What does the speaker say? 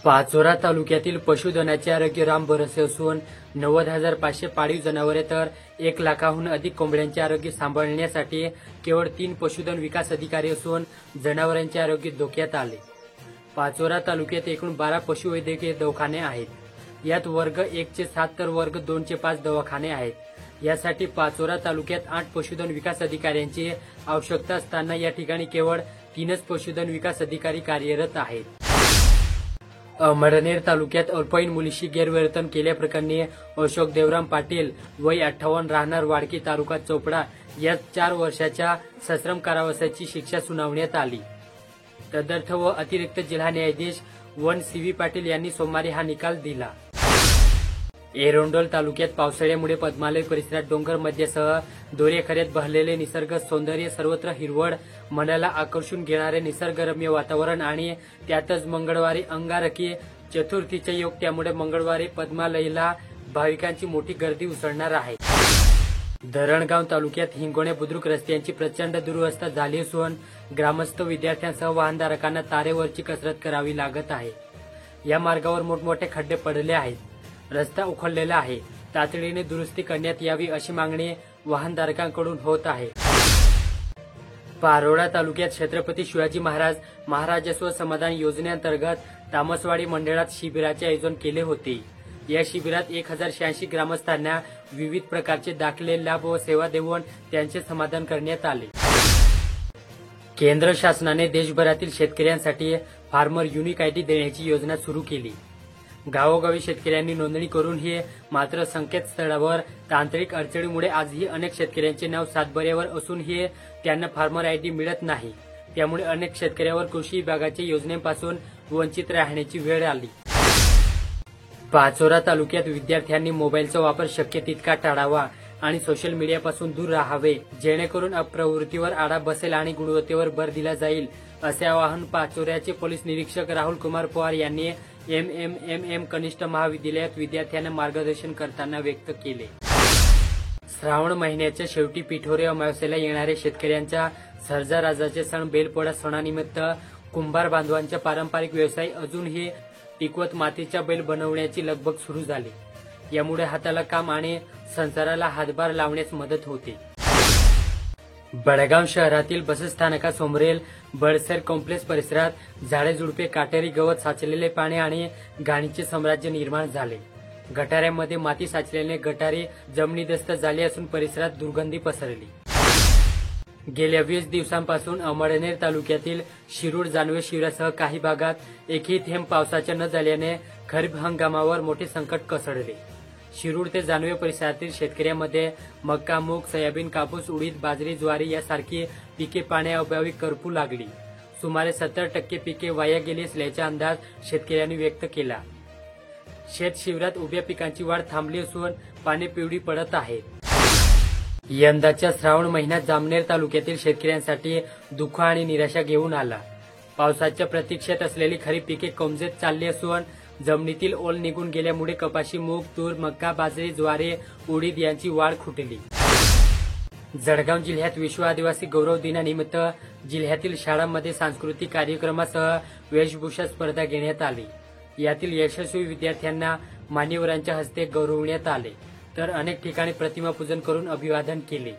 पाचोरा तालुक्यातील पशुधनाचे आरोग्य राम भरोसे असून 90,500 पाळीव जनावरे तर 1 लाखाहून अधिक कोंबड्यांचे आरोग्य सांभाळण्यासाठी केवळ 3 पशुधन विकास अधिकारी असून जनावरांचे आरोग्य धोक्यात आले। पाचोरा तालुक्यात एकूण 12 पशुवैद्यकीय दवाखाने आहेत। यात वर्ग 1 चे 7 तर वर्ग 2 चे 5 दवाखाने आहेत। यासाठी पाचोरा तालुक्यात 8 पशुधन विकास अधिकाऱ्यांची आवश्यकता असताना या ठिकाणी केवळ 3च पशुधन विकास अधिकारी कार्यरत आहेत। अमळनेर तालुक्यात अल्पवयीन मुलीशी गैरवर्तन केल्याप्रकरणी अशोक देवराम पाटील वय 58 राहणार वाडकी तालुका चोपडा या 4 वर्षाच्या सश्रम कारावासाची शिक्षा सुनावण्यात आली। तदर्थ व अतिरिक्त जिल्हा न्यायाधीश वन सी.व्ही. पाटील यांनी सोमवारी हा निकाल दिला। एरोंडोल तालुक्यात पावसाळ्यामुळे पद्मालय परिसरात डोंगर मध्यासह दोरेखऱ्यात बहरलेले निसर्ग सौंदर्य, सर्वत्र हिरवळ, मनाला आकर्षून घेणारे निसर्गरम्य वातावरण आणि त्यातच मंगळवारी अंगारकी चतुर्थीचे योग, त्यामुळे मंगळवारी पद्मालयला भाविकांची मोठी गर्दी उसळणार आहे। धरणगाव तालुक्यात हिंगोणे बुद्रुक रस्त्यांची प्रचंड दुरवस्था झाली असून ग्रामस्थ, विद्यार्थ्यांसह वाहनधारकांना तारेवरची कसरत करावी लागत आहे। या मार्गावर मोठमोठे खड्डे पडले आहेत, रस्ता उखडलेला आहे, तातडीने दुरुस्ती करण्यात यावी अशी मागणी वाहनधारकांकडून होत आहे। पारोळा तालुक्यात छत्रपती शिवाजी महाराजस्व समाधान योजनेअंतर्गत तामसवाडी मंडळात शिबिराचे आयोजन केले होते। या शिबिरात 1086 ग्रामस्थांना विविध प्रकारचे दाखले, लाभ व सेवा देऊन त्यांचे समाधान करण्यात आले। केंद्र शासनाने देशभरातील शेतकऱ्यांसाठी फार्मर युनिक आयडी देण्याची योजना सुरू केली। गावोगावी शेतकऱ्यांनी नोंदणी करून ही, मात्र संकेतस्थळावर तांत्रिक अडचणीमुळे आजही अनेक शेतकऱ्यांचे नाव सातबाऱ्यावर असूनही त्यांना फार्मर आयडी मिळत नाही। त्यामुळे अनेक शेतकऱ्यांवर कृषी विभागाच्या योजनेपासून वंचित राहण्याची वेळ आली। पाचोरा तालुक्यात विद्यार्थ्यांनी मोबाईलचा वापर शक्य तितका टाळावा आणि सोशल मीडियापासून दूर राहावे, जेणेकरून अप्रवृत्तीवर आळा बसेल आणि गुणवत्तेवर भर दिला जाईल, असे आवाहन पाचोऱ्याचे पोलीस निरीक्षक राहुल कुमार पवार यांनी एमएमएम कनिष्ठ महाविद्यालयात विद्यार्थ्यांना मार्गदर्शन करताना व्यक्त केले। श्रावण महिन्याच्या शेवटी पिठोरी अमावस्येला येणाऱ्या शेतकऱ्यांचा सर्जाराजाचे सण बैलपोळा सणानिमित्त कुंभार बांधवांचा पारंपरिक व्यवसाय अजूनही टिकवत मातीचा बैल बनवण्याची लगबग सुरू झाली। यामुळे हाताला काम आणि संसाराला हातभार लावण्यास मदत होते। बेळगाव शहरातील बसस्थानकासमोरील बळसर कॉम्प्लेक्स परिसरात झाडे झुडपे, काटेरी गवत, साचलेले पाणी आणि घाणीचे साम्राज्य निर्माण झाले। गटाऱ्यांमध्ये माती साचल्याने गटारी जमिनीदस्त झाली असून परिसरात दुर्गंधी पसरली। गेल्या 20 दिवसांपासून अमळनेर तालुक्यातील शिरूर, जानवे शिवारासह काही भागात एकही थेंब पावसाच्या न झाल्याने खरीप हंगामावर मोठे संकट कोसळले। शिरूर ते जानवे परिसरातील शेतकऱ्यांमध्ये मका, मूग, सोयाबीन, कापूस, उडीद, बाजरी, ज्वारी यासारखी पिके पाण्याअभावी करपू लागली। सुमारे 70% पिके वाया गेली असल्याचा अंदाज शेतकऱ्यांनी व्यक्त केला। शेत शिवारात उभ्या पिकांची वाढ थांबली असून पाने पिवळी पडत आहेत। यंदाच्या श्रावण महिन्यात जामनेर तालुक्यातील शेतकऱ्यांसाठी दुःख आणि निराशा घेऊन आला। पावसाच्या प्रतीक्षेत असलेली खरीप पिके कमजोर चालली असून जमिनीतील ओल निघून गेल्यामुळे कपाशी, मूग, तूर, मका, बाजरी, ज्वारी, उडीद यांची वाढ खुंटली। जळगाव जिल्ह्यात विश्व आदिवासी गौरव दिनानिमित्त जिल्ह्यातील शाळांमध्ये सांस्कृतिक कार्यक्रमासह वेशभूषा स्पर्धा घेण्यात आली। यातील यशस्वी विद्यार्थ्यांना मान्यवरांच्या हस्ते गौरवण्यात आले, तर अनेक ठिकाणी प्रतिमा पूजन करून अभिवादन केले।